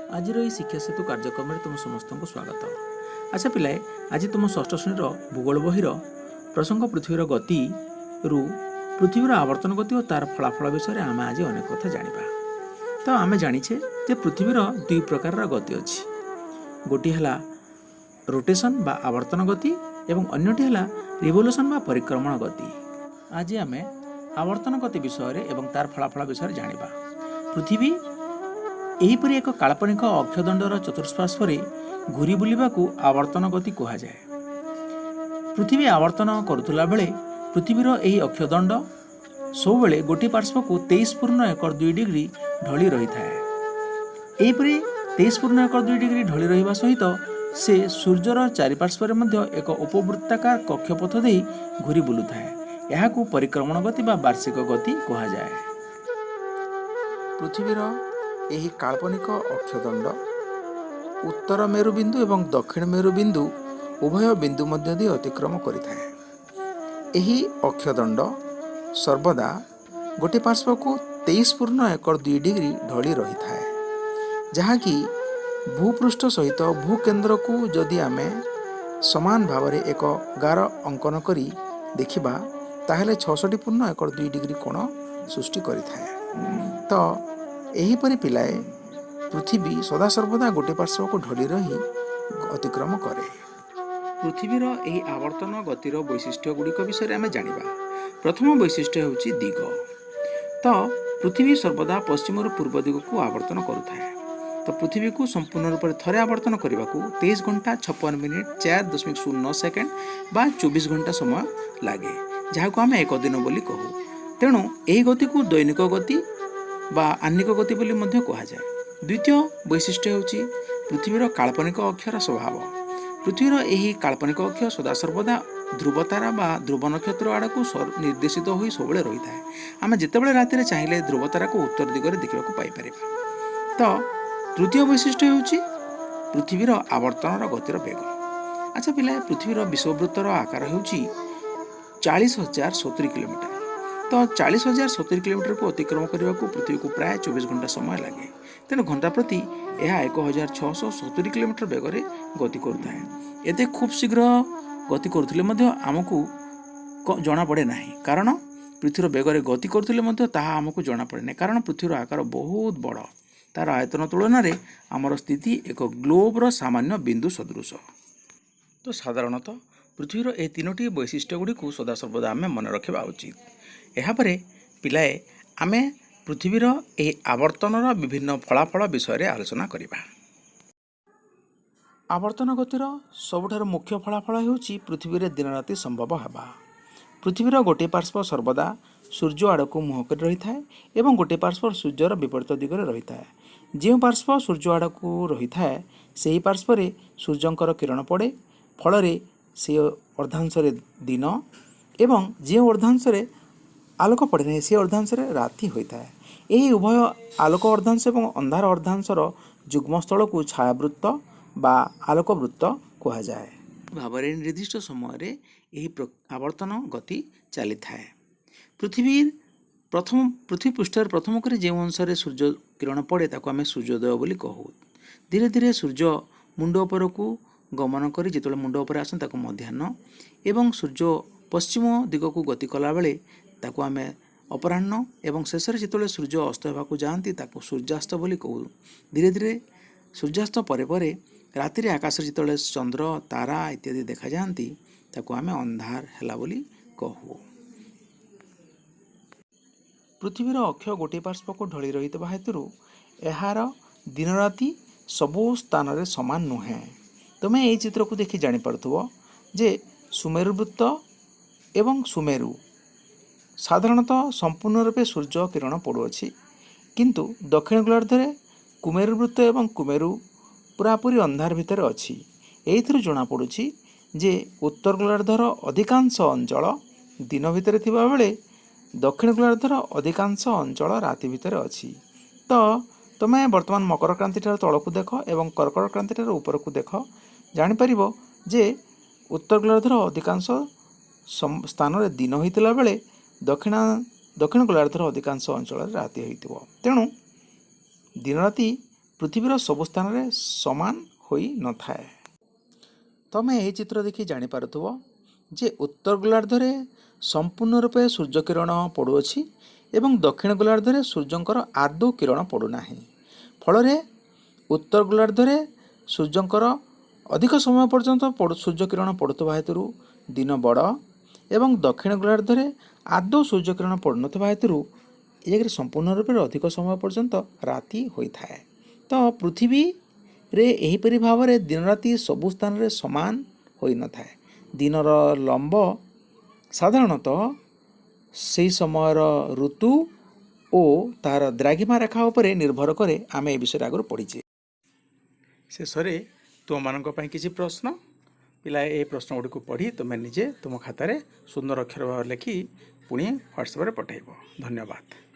आज शिक्षा सेतु कार्यक्रम में तुम समस्त को स्वागत। अच्छा पिलाए, आज तुम षष्ठ श्रेणी भूगोल बहिर प्रसंग पृथ्वीर गति रु पृथ्वीर आवर्तन गति और तार फलाफल विषय आम आज अनेक कथा जाना। तो आम जाचे जे पृथ्वीर दुई प्रकार गति अच्छी, गोटी है रोटेशन बा आवर्तन गति एवं अन्यटी है रिवोल्यूशन बा परिक्रमण गति। आज आम आवर्तन गति विषय एवं तार फलाफल विषय जाना। पृथ्वी एहीपरि एक काल्पनिक अक्षदंडर चतुष्पार्श्व घूरी बुलवा को आवर्तन गति कहुए। पृथ्वी आवर्तन करुला बेले पृथ्वीर यही अक्षदंड सब गोटे पार्श्व को 23.12 डिग्री ढली रही है। यहीपरि 23.12 डिग्री ढली रहा सहित से सूर्यर चारिपार्श्व एक उपवृत्ताकार कक्षपथ दे घूरी बुलू थाए। यह परिक्रमण गति बा वार्षिक गति कहुए। पृथ्वीर यही काल्पनिक अक्षदंड उत्तर मेरुबिंदु एवं दक्षिण मेरुबिंदु उभय बिंदु मध्य दे अतिक्रम करिथाए। यही अक्षदंड सर्वदा गोटे पार्श्व को 23.12 डिग्री ढली रही है, जहाँकि भूपृष्ठ सहित भूकेन्द्र को जदि आम समान भाव में एक गार अंकन करी देखिबा ताहेले 66.12 डिग्री कोण सृष्टि करिथाए। तो एहीपरि पिलाए पृथ्वी सदासर्वदा गोटे पार्श्व को ढली रही अतिक्रम करे। पृथ्वीर यही आवर्तन गतिर वैशिष्ट्य गुड़िक विषय आम जाना। प्रथम वैशिष्ट्य होउछि दिग। तो पृथ्वी सर्वदा पश्चिम पूर्व दिग को आवर्तन करुଥାଏ। तो पृथ्वी को संपूर्ण रूप से थरे आवर्तन करने को 23 घंटा 56 मिनिट 4.09 सेकेंड बा 24 घंटा समय लगे, जहाँ को आम एक दिन बोली कहू। तेणु यही गति को दैनिक गति बा आह्निक गति बोली मध्य कहुए। द्वितीय वैशिष्ट्य होउछि पृथ्वीर काल्पनिक अक्षर स्वभाव। पृथ्वीर यही काल्पनिक अक्ष सदासर्वदा ध्रुवतारा बा ध्रुव नक्षत्र आड़ को निर्देशित हो सब रही है। आम जितेबाला राति चाहिए ध्रुवतारा को उत्तर दिगरे देखा पाइपर। तो तृतीय वैशिष्ट्य होउछि पृथ्वीर आवर्तन गतिर बेग। अच्छा पिला, पृथ्वीर विषुववृत्तर आकार होउछि 40,070 किलोमीटर। तो 40,070 किलोमीटर को अतिक्रम करने को पृथ्वी को प्राय 24 घंटा समय लगे। तेणु घंटा प्रति यह 1,670 किलोमीटर बेगर गति करता है। एते खूब शीघ्र गति करुले आमको जना पड़े ना, कारण पृथ्वीर बेगर गति करुले आमको जना पड़े ना, कारण पृथ्वीर आकार बहुत बड़। तार आयतन तुलन में आमर स्थिति एक ग्लोबर सामान्य बिंदु सदृश। तो साधारणतः पृथ्वीर ए तीनोटी वैशिष्ट्य गुड़ी को सदासर्वदा आम मन रखा उचित। यापर पिलाए आमे पृथ्वीर ए आवर्तनर विभिन्न फलाफल विषय आलोचना करिबा। आवर्तन गतिर सबुठार मुख्य फलाफल होउछि पृथ्वी दिन राति संभव हेबा। पृथ्वीर गोटे पार्श्व सर्वदा सूर्य आड़ को मुह कर रही है एवं गोटे पार्श्व सूर्यर विपरीत दिगरे रही है। जो पार्श्व सूर्य आड़ को रही है से पार्श्व सूर्यंकर किरण पड़े, फल से अर्धांश दिन एवं जो अर्धांश आलोक पड़े ना से अर्धांश राति होता है। यही उभय आलोक अर्धांश एवं अंधार अर्धांशर जुग्मस्थल को छायावृत्त बा आलोकवृत्त कहुए। भाव निर्दिष्ट समय यही आवर्तन गति चली था। पृथ्वी पृष्ठर प्रथम कर जो अंश सूर्य किरण पड़े ताको आम सूर्योदय बोली कहू। धीरे धीरे सूर्य मुंड उपर को गमन कर जो मुंड उपर आसते ताको मध्याह्न एवं सूर्य पश्चिम दिग को गति कला बेले ताको आम अपराह्न एवं शेष जो सूर्य अस्त होगा जाती ताको सूर्यास्त बोली कहू। धीरे धीरे सूर्यास्त परे परे राति आकाश जो चंद्र तारा इत्यादि देखा जाती ताको आम अंधार हैला बोली कहू। पृथ्वीर अक्ष गोटे पार्श्व को ढली रही हेतु यार दिन राति सबु स्थान रे समान नुहे। तुम्हें यही चित्र को देखि जानी पारुथबो जे सुमेरुवृत्त एवं सुमेरु साधारणतः संपूर्ण रूपे सूर्य किरण पड़ुअछि, किंतु दक्षिण गोलार्धरे कुमेरुवृत्त एवं कुमेरु पूरापूरी अंधार भितर अछि। एइथिरु जଣା पड़ुछि जे उत्तर गोलार्धर अधिकांश अंचल दिन भितर थिबा बेले दक्षिण गोलार्धर अधिकांश अंचल राति भितर अछि। तो तुम वर्तमान मकर क्रांति ठार तलकू देख एवं कर्कट क्रांति ठार ऊपर को देख, जापर जे उत्तर गोलार्धर अधिकांश स्थान रे दिन होइतिला बेले दक्षिण गोलार्धर अधिकांश अंचल राति होइतिबो। तेणु दिन राति ପୃଥିବୀର ସବୁ ସ୍ଥାନରେ ସମାନ ହୋଇ ନଥାଏ। ତମେ ଏହି ଚିତ୍ର ଦେଖି ଜାଣିପାରୁଥିବ ଯେ ଉତ୍ତର ଗୋଲାର୍ଦ୍ଧରେ ସମ୍ପୂର୍ଣ୍ଣ ରୂପେ ସୂର୍ଯ୍ୟକିରଣ ପଡ଼ୁଅଛି ଏବଂ ଦକ୍ଷିଣ ଗୋଲାର୍ଦ୍ଧରେ ସୂର୍ଯ୍ୟଙ୍କର ଆଦୌ କିରଣ ପଡ଼ୁନାହିଁ। ଫଳରେ ଉତ୍ତର ଗୋଲାର୍ଦ୍ଧରେ ସୂର୍ଯ୍ୟଙ୍କର ଅଧିକ ସମୟ ପର୍ଯ୍ୟନ୍ତ ସୂର୍ଯ୍ୟକିରଣ ପଡ଼ୁଥିବା ହେତୁରୁ ଦିନ ବଡ଼ ଏବଂ ଦକ୍ଷିଣ ଗୋଲାର୍ଦ୍ଧରେ ଆଦୌ ସୂର୍ଯ୍ୟକିରଣ ପଡ଼ୁନଥିବା ହେତୁରୁ ଏ ଜାଗାରେ ସମ୍ପୂର୍ଣ୍ଣ ରୂପେ ଅଧିକ ସମୟ ପର୍ଯ୍ୟନ୍ତ ରାତି ହୋଇଥାଏ। ତ ପୃଥିବୀରେ ଏହିପରି ଭାବରେ ଦିନରାତି ସବୁ ସ୍ଥାନରେ ସମାନ ହୋଇନଥାଏ। ଦିନର ଲମ୍ବ ସାଧାରଣତଃ ସେହି ସମୟର ଋତୁ ଓ ତାହାର ଦ୍ରାଘିମା ରେଖା ଉପରେ ନିର୍ଭର କରେ। ଆମେ ଏ ବିଷୟରେ ଆଗରୁ ପଢ଼ିଛେ। ଶେଷରେ ତୁମମାନଙ୍କ ପାଇଁ କିଛି ପ୍ରଶ୍ନ। ପିଲା ଏ ପ୍ରଶ୍ନ ଗୁଡ଼ିକୁ ପଢ଼ି ତୁମେ ନିଜେ ତୁମ ଖାତାରେ ସୁନ୍ଦର ଅକ୍ଷର ଭାବରେ ଲେଖି ପୁଣି ହ୍ୱାଟ୍ସଆପ୍ରେ ପଠାଇବ। ଧନ୍ୟବାଦ।